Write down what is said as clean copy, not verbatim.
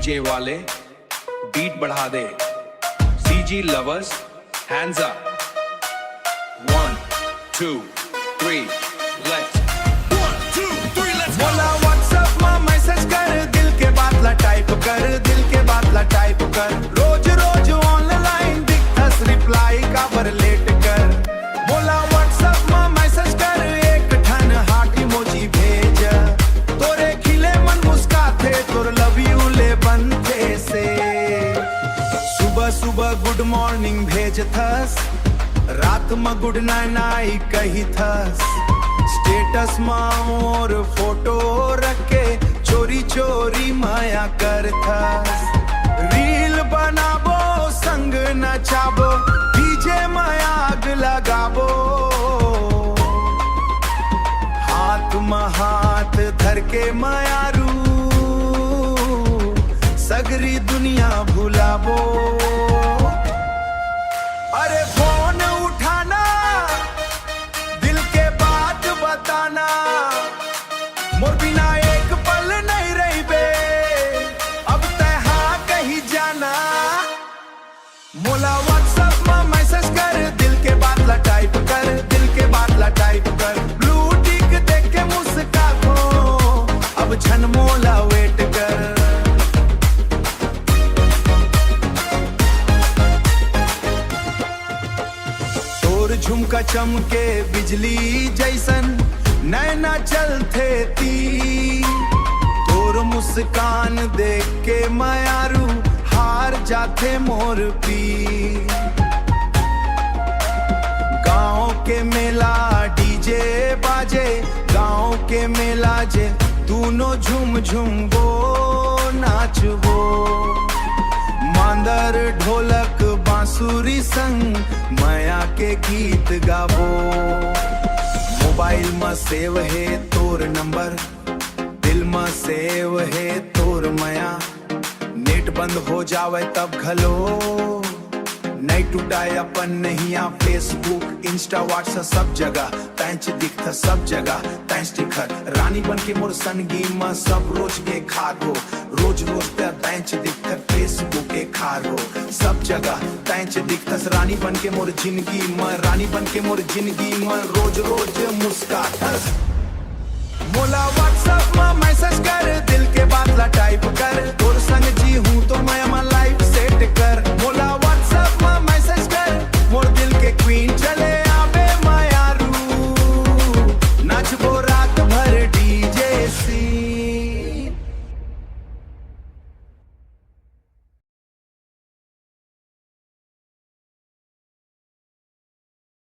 DJ वाले beat बढ़ा दे। CG lovers hands up. 1 2 3 let's 1 2 3 let's बोला व्हाट्सएप में मैसेज कर, दिल के बात ला टाइप कर, दिल के बात ला टाइप कर। रोज रोज ऑनलाइन दिखस रिप्लाई का बर लेट कर। बोला व्हाट्सएप में मैसेज कर, एक ठन हार्ट इमोजी भेज। तोरे खिले मन मुस्काते, तोर लव यू ले बनते से। सुबह सुबह गुड मॉर्निंग भेज थस, रात में गुड नाइट कही थस। स्टेटस में और फोटो रखे, चोरी चोरी माया कर थस। रील बनाबो संग नचाबो, डीजे में आग लगाबो। हाथ में हाथ धर के मायारू, सगरी दुनिया भुलाबो। अरे फोन उठाना, दिल के बात बताना। मोर बिना एक पल नहीं रही बे, अब तहाँ कहीं जाना। मोला व्हाट्सएप में मैसेज कर, दिल के बात ला टाइप कर, दिल के बात ला टाइप कर। ब्लू टिक देख के मुस्का दो, अब छन मोला वेट कर। झुमका चमके बिजली जैसन, नैना चलते ती। तोर मुस्कान देख के मायारू, हार जाते मोर पी। गांव के मेला डीजे बाजे, गांव के मेला जे दोनों झुम झुम वो नाचबो। मांदर ढोलक बांसुरी संग माया के गीत गाबो। मोबाइल में सेव है तोर नंबर, दिल में सेव है तोर माया। नेट बंद हो जावे तब घलो, नहीं टूटाए अपन नहीं आ। फेसबुक इंस्टा व्हाट्सएप सब जगह तैंच दिखता, सब जगह तैंच दिखत। रानी बन के मोर सनगी में सब रोज के खागो, रोज रोज पे तैंच दिखत। फेसबुक के खागो सब जगह तैंच दिखतस। रानी बन के मोर जिंदगी में, रानी बन के मोर जिंदगी में रोज रोज मुस्कातस। मोला व्हाट्सएप में मैसेज कर, दिल के बात ला टाइप कर। तोर